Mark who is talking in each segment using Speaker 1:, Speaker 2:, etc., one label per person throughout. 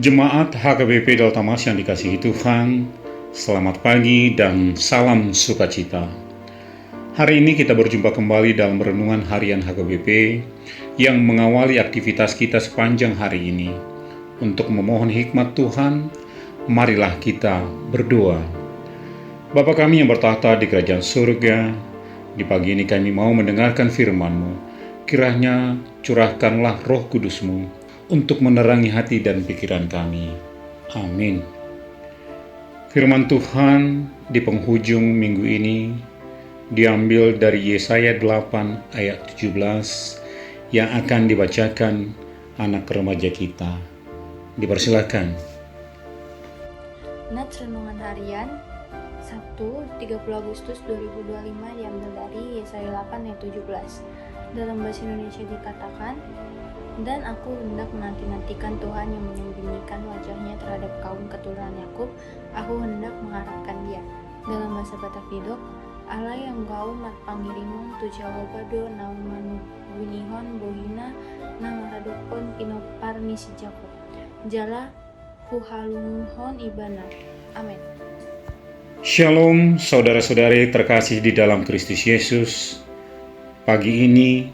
Speaker 1: Jemaat HKBP Delta Mas yang dikasihi Tuhan, selamat pagi dan salam sukacita. Hari ini kita berjumpa kembali dalam renungan harian HKBP yang mengawali aktivitas kita sepanjang hari ini. Untuk memohon hikmat Tuhan, marilah kita berdoa. Bapa kami yang bertahta di kerajaan surga, di pagi ini kami mau mendengarkan firman-Mu. Kiranya curahkanlah Roh Kudus-Mu untuk menerangi hati dan pikiran kami. Amin. Firman Tuhan di penghujung minggu ini diambil dari Yesaya 8 ayat 17 yang akan dibacakan anak remaja kita. Dipersilakan.
Speaker 2: Nats Renungan Harian Sabtu 30 Agustus 2025 diambil dari Yesaya 8 ayat 17. Dalam bahasa Indonesia dikatakan, "Dan aku hendak menanti-nantikan Tuhan yang menyembunyikan wajahnya terhadap kaum keturunan Yakub, aku hendak mengharapkan Dia." Dalam bahasa Batak Didok, "Allah yang gau mat pangirimon tu jawabado naumanu bunihon bohina namaradokon pinopar nisi Jakob. Jala huhalunguhon ibana." Amin.
Speaker 1: Shalom saudara-saudari terkasih di dalam Kristus Yesus. Pagi ini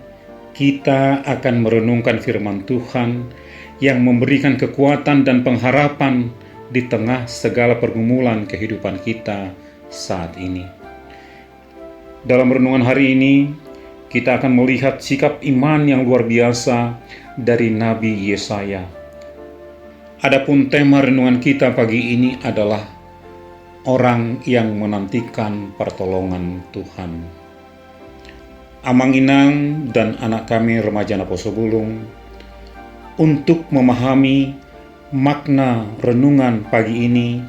Speaker 1: kita akan merenungkan firman Tuhan yang memberikan kekuatan dan pengharapan di tengah segala pergumulan kehidupan kita saat ini. Dalam renungan hari ini, kita akan melihat sikap iman yang luar biasa dari Nabi Yesaya. Adapun tema renungan kita pagi ini adalah orang yang menantikan pertolongan Tuhan. Amang Inang dan anak kami remaja Naposo Bulung, untuk memahami makna renungan pagi ini,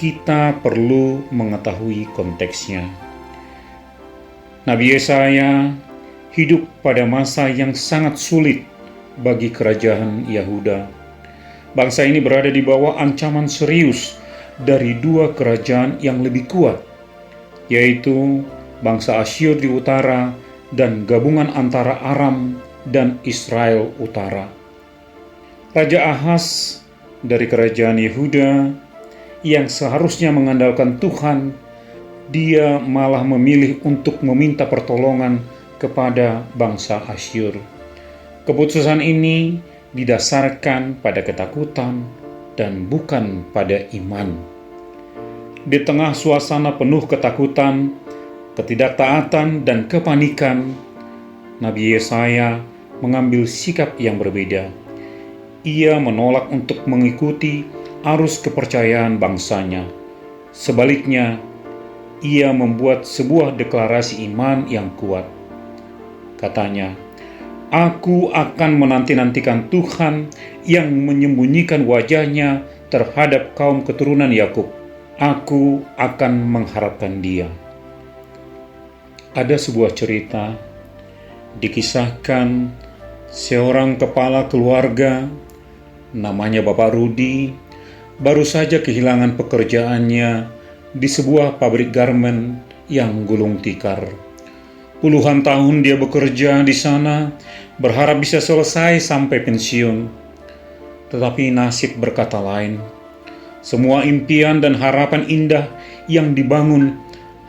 Speaker 1: kita perlu mengetahui konteksnya. Nabi Yesaya hidup pada masa yang sangat sulit bagi kerajaan Yahuda. Bangsa ini berada di bawah ancaman serius dari dua kerajaan yang lebih kuat, yaitu bangsa Asyur di utara dan gabungan antara Aram dan Israel utara. Raja Ahaz dari kerajaan Yehuda yang seharusnya mengandalkan Tuhan, dia malah memilih untuk meminta pertolongan kepada bangsa Asyur. Keputusan ini didasarkan pada ketakutan dan bukan pada iman. Di tengah suasana penuh ketakutan, ketidaktaatan, dan kepanikan, Nabi Yesaya mengambil sikap yang berbeda. Ia menolak untuk mengikuti arus kepercayaan bangsanya. Sebaliknya, ia membuat sebuah deklarasi iman yang kuat. Katanya, "Aku akan menanti-nantikan Tuhan yang menyembunyikan wajahnya terhadap kaum keturunan Yakub. Aku akan mengharapkan Dia." Ada sebuah cerita dikisahkan seorang kepala keluarga namanya Bapak Rudi baru saja kehilangan pekerjaannya di sebuah pabrik garmen yang gulung tikar. Puluhan tahun dia bekerja di sana, berharap bisa selesai sampai pensiun. Tetapi nasib berkata lain. Semua impian dan harapan indah yang dibangun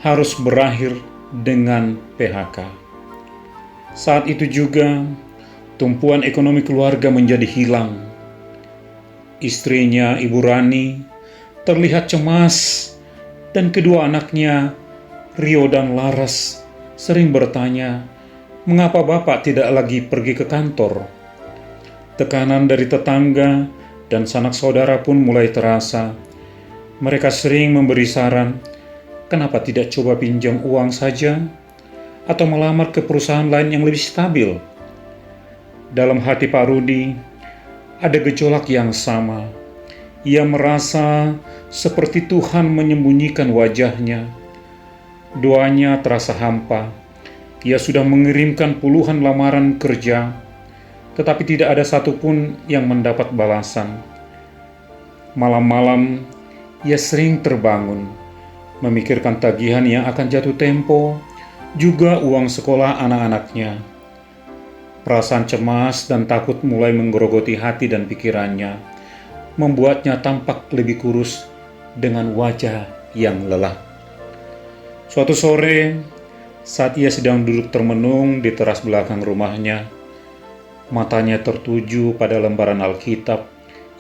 Speaker 1: harus berakhir dengan PHK. Saat itu juga, tumpuan ekonomi keluarga menjadi hilang. Istrinya, Ibu Rani, terlihat cemas, dan kedua anaknya, Rio dan Laras, sering bertanya, "Mengapa Bapak tidak lagi pergi ke kantor?" Tekanan dari tetangga dan sanak saudara pun mulai terasa. Mereka sering memberi saran, "Kenapa tidak coba pinjam uang saja? Atau melamar ke perusahaan lain yang lebih stabil?" Dalam hati Pak Rudi, ada gejolak yang sama. Ia merasa seperti Tuhan menyembunyikan wajahnya. Doanya terasa hampa. Ia sudah mengirimkan puluhan lamaran kerja, tetapi tidak ada satupun yang mendapat balasan. Malam-malam, ia sering terbangun, memikirkan tagihan yang akan jatuh tempo, juga uang sekolah anak-anaknya. Perasaan cemas dan takut mulai menggerogoti hati dan pikirannya. membuatnya tampak lebih kurus dengan wajah yang lelah. Suatu sore, saat ia sedang duduk termenung di teras belakang rumahnya, matanya tertuju pada lembaran Alkitab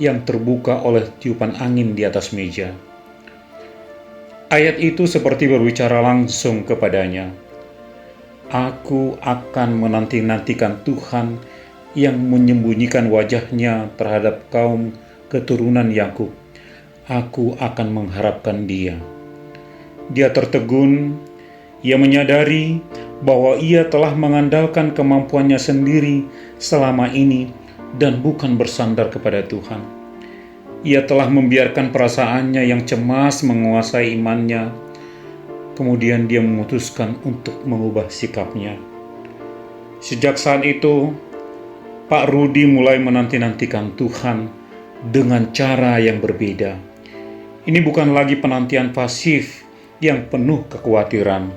Speaker 1: yang terbuka oleh tiupan angin di atas meja. Ayat itu seperti berbicara langsung kepadanya. Aku akan menanti-nantikan Tuhan yang menyembunyikan wajahnya terhadap kaum keturunan Yakub. Aku akan mengharapkan Dia. Dia tertegun. Ia menyadari bahwa ia telah mengandalkan kemampuannya sendiri selama ini dan bukan bersandar kepada Tuhan. Ia telah membiarkan perasaannya yang cemas menguasai imannya. Kemudian dia memutuskan untuk mengubah sikapnya. Sejak saat itu, Pak Rudi mulai menanti-nantikan Tuhan dengan cara yang berbeda. Ini bukan lagi penantian pasif yang penuh kekhawatiran.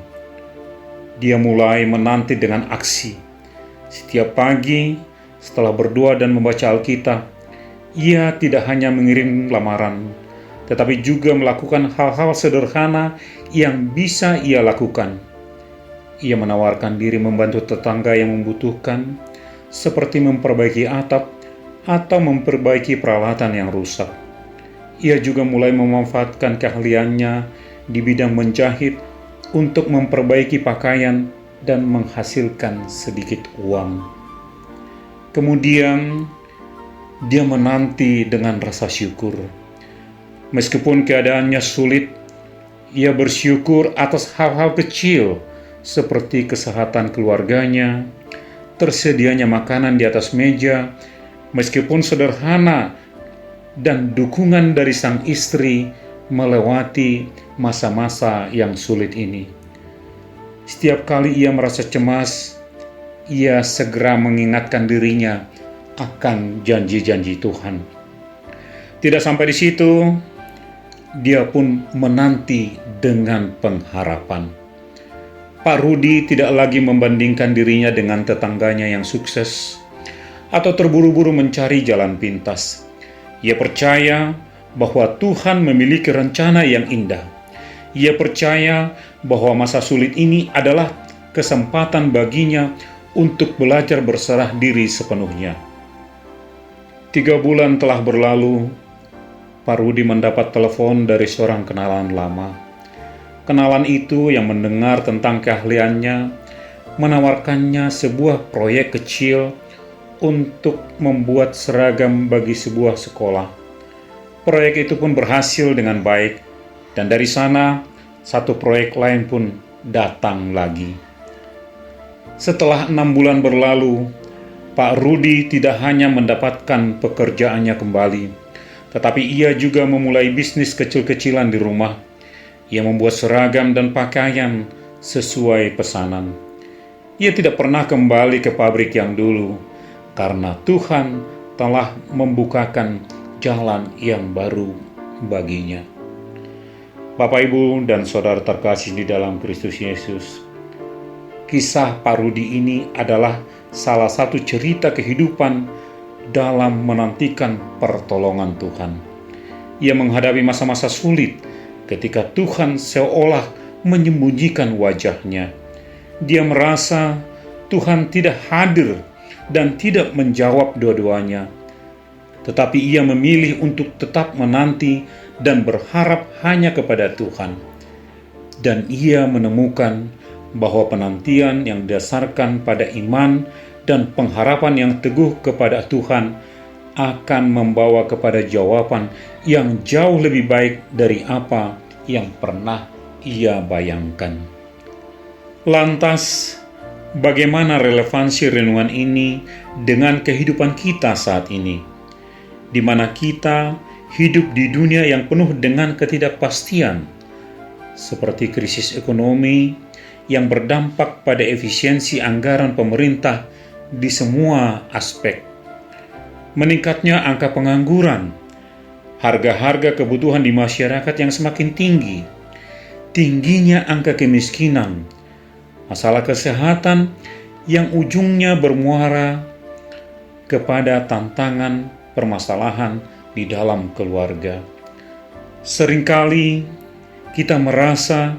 Speaker 1: Dia mulai menanti dengan aksi. Setiap pagi, setelah berdoa dan membaca Alkitab, ia tidak hanya mengirim lamaran, tetapi juga melakukan hal-hal sederhana yang bisa ia lakukan. Ia menawarkan diri membantu tetangga yang membutuhkan, seperti memperbaiki atap atau memperbaiki peralatan yang rusak. Ia juga mulai memanfaatkan keahliannya di bidang menjahit untuk memperbaiki pakaian dan menghasilkan sedikit uang. Kemudian, dia menanti dengan rasa syukur. Meskipun keadaannya sulit, ia bersyukur atas hal-hal kecil seperti kesehatan keluarganya, tersedianya makanan di atas meja, meskipun sederhana, dan dukungan dari sang istri melewati masa-masa yang sulit ini. Setiap kali ia merasa cemas, ia segera mengingatkan dirinya akan janji-janji Tuhan. Tidak sampai di situ, dia pun menanti dengan pengharapan. Pak Rudi tidak lagi membandingkan dirinya dengan tetangganya yang sukses atau terburu-buru mencari jalan pintas. Ia percaya bahwa Tuhan memiliki rencana yang indah. Ia percaya bahwa masa sulit ini adalah kesempatan baginya untuk belajar berserah diri sepenuhnya. 3 bulan telah berlalu, Pak Rudi mendapat telepon dari seorang kenalan lama. Kenalan itu yang mendengar tentang keahliannya menawarkannya sebuah proyek kecil untuk membuat seragam bagi sebuah sekolah. Proyek itu pun berhasil dengan baik, dan dari sana satu proyek lain pun datang lagi. Setelah 6 bulan berlalu, Pak Rudi tidak hanya mendapatkan pekerjaannya kembali, tetapi ia juga memulai bisnis kecil-kecilan di rumah. Ia membuat seragam dan pakaian sesuai pesanan. Ia tidak pernah kembali ke pabrik yang dulu, karena Tuhan telah membukakan jalan yang baru baginya. Bapak, Ibu, dan saudara terkasih di dalam Kristus Yesus, kisah Pak Rudi ini adalah salah satu cerita kehidupan dalam menantikan pertolongan Tuhan. Ia menghadapi masa-masa sulit ketika Tuhan seolah menyembunyikan wajahnya. Dia merasa Tuhan tidak hadir dan tidak menjawab doa-doanya. Tetapi ia memilih untuk tetap menanti dan berharap hanya kepada Tuhan. Dan ia menemukan bahwa penantian yang didasarkan pada iman dan pengharapan yang teguh kepada Tuhan akan membawa kepada jawaban yang jauh lebih baik dari apa yang pernah ia bayangkan. Lantas, bagaimana relevansi renungan ini dengan kehidupan kita saat ini, di mana kita hidup di dunia yang penuh dengan ketidakpastian, seperti krisis ekonomi yang berdampak pada efisiensi anggaran pemerintah di semua aspek, meningkatnya angka pengangguran, harga-harga kebutuhan di masyarakat yang semakin tinggi, tingginya angka kemiskinan, masalah kesehatan yang ujungnya bermuara kepada tantangan permasalahan di dalam keluarga. Seringkali kita merasa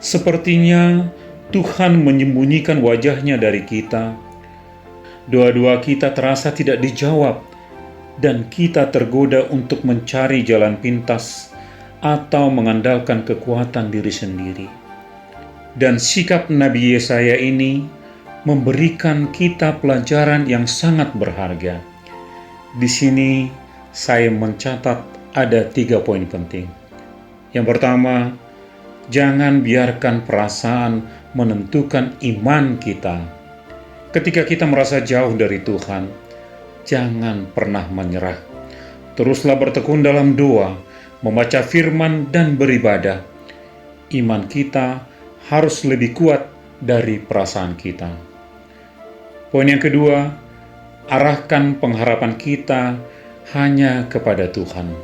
Speaker 1: sepertinya Tuhan menyembunyikan wajahnya dari kita. Doa-doa kita terasa tidak dijawab, dan kita tergoda untuk mencari jalan pintas atau mengandalkan kekuatan diri sendiri. Dan sikap Nabi Yesaya ini memberikan kita pelajaran yang sangat berharga. Di sini saya mencatat ada 3 poin penting. Yang pertama, jangan biarkan perasaan menentukan iman kita. Ketika kita merasa jauh dari Tuhan, jangan pernah menyerah. Teruslah bertekun dalam doa, membaca firman dan beribadah. Iman kita harus lebih kuat dari perasaan kita. Poin yang kedua, arahkan pengharapan kita hanya kepada Tuhan.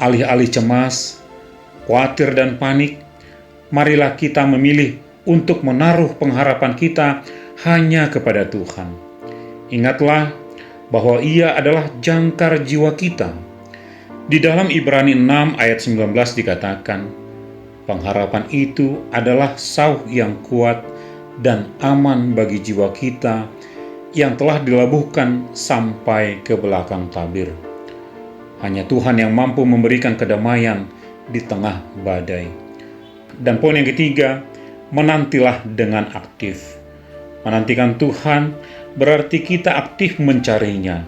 Speaker 1: Alih-alih cemas, khawatir dan panik, marilah kita memilih untuk menaruh pengharapan kita hanya kepada Tuhan. Ingatlah bahwa Ia adalah jangkar jiwa kita. Di dalam Ibrani 6 ayat 19 dikatakan, pengharapan itu adalah sauh yang kuat dan aman bagi jiwa kita yang telah dilabuhkan sampai ke belakang tabir. Hanya Tuhan yang mampu memberikan kedamaian di tengah badai. Dan poin yang ketiga, menantilah dengan aktif. Menantikan Tuhan berarti kita aktif mencarinya.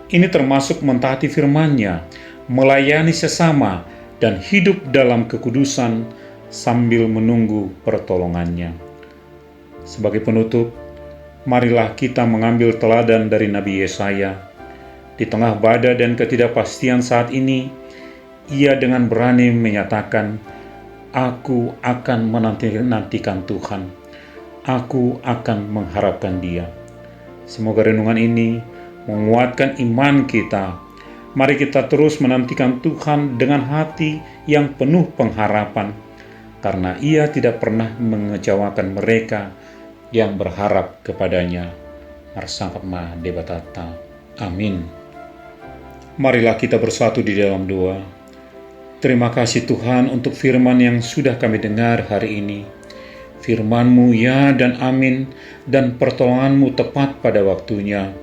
Speaker 1: Ini termasuk mentaati firman-Nya, melayani sesama, dan hidup dalam kekudusan sambil menunggu pertolongannya. Sebagai penutup, marilah kita mengambil teladan dari Nabi Yesaya. Di tengah badai dan ketidakpastian saat ini, ia dengan berani menyatakan, "Aku akan menantikan Tuhan. Aku akan mengharapkan Dia." Semoga renungan ini menguatkan iman kita. Mari kita terus menantikan Tuhan dengan hati yang penuh pengharapan, karena Ia tidak pernah mengecewakan mereka yang berharap kepadanya. Marsangkatma Debatata. Amin. Marilah kita bersatu di dalam doa. Terima kasih Tuhan untuk firman yang sudah kami dengar hari ini. Firman-Mu ya dan amin, dan pertolongan-Mu tepat pada waktunya.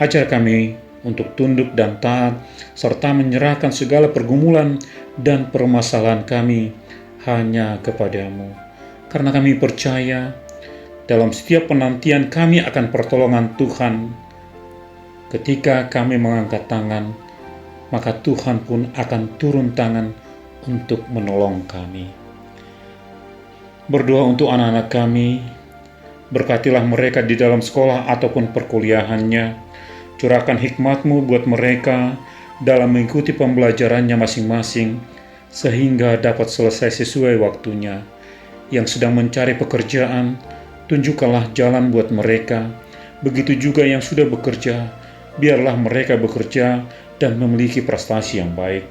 Speaker 1: Ajar kami untuk tunduk dan taat, serta menyerahkan segala pergumulan dan permasalahan kami hanya kepada-Mu. Karena kami percaya, dalam setiap penantian kami akan pertolongan Tuhan, ketika kami mengangkat tangan, maka Tuhan pun akan turun tangan untuk menolong kami. Berdoa untuk anak-anak kami, berkatilah mereka di dalam sekolah ataupun perkuliahannya. Curahkan hikmat-Mu buat mereka dalam mengikuti pembelajarannya masing-masing, sehingga dapat selesai sesuai waktunya. Yang sedang mencari pekerjaan, tunjukkanlah jalan buat mereka. Begitu juga yang sudah bekerja, biarlah mereka bekerja dan memiliki prestasi yang baik.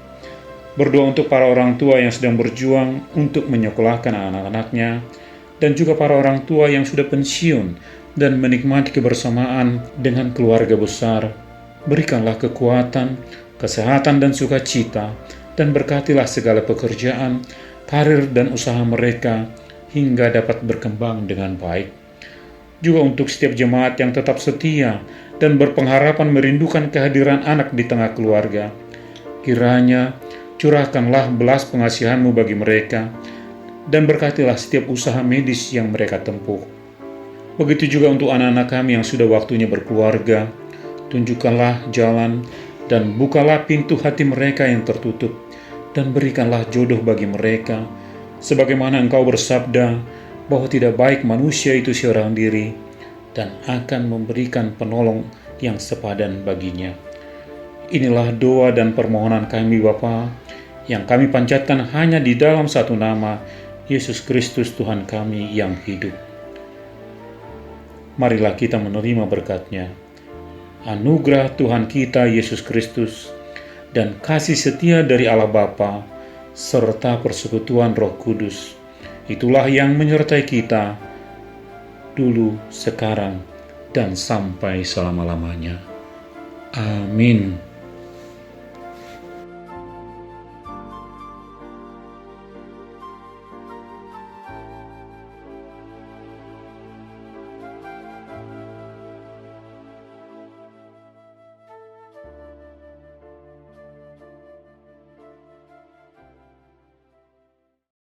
Speaker 1: Berdoa untuk para orang tua yang sedang berjuang untuk menyekolahkan anak-anaknya, dan juga para orang tua yang sudah pensiun dan menikmati kebersamaan dengan keluarga besar. Berikanlah kekuatan, kesehatan, dan sukacita, dan berkatilah segala pekerjaan, karir, dan usaha mereka hingga dapat berkembang dengan baik. Juga untuk setiap jemaat yang tetap setia dan berpengharapan merindukan kehadiran anak di tengah keluarga, kiranya curahkanlah belas pengasihan-Mu bagi mereka, dan berkatilah setiap usaha medis yang mereka tempuh. Begitu juga untuk anak-anak kami yang sudah waktunya berkeluarga, tunjukkanlah jalan dan bukalah pintu hati mereka yang tertutup, dan berikanlah jodoh bagi mereka, sebagaimana Engkau bersabda bahwa tidak baik manusia itu seorang diri, dan akan memberikan penolong yang sepadan baginya. Inilah doa dan permohonan kami Bapa, yang kami panjatkan hanya di dalam satu nama, Yesus Kristus Tuhan kami yang hidup. Marilah kita menerima berkat-Nya. Anugerah Tuhan kita Yesus Kristus dan kasih setia dari Allah Bapa serta persekutuan Roh Kudus, itulah yang menyertai kita dulu, sekarang, dan sampai selama-lamanya. Amin.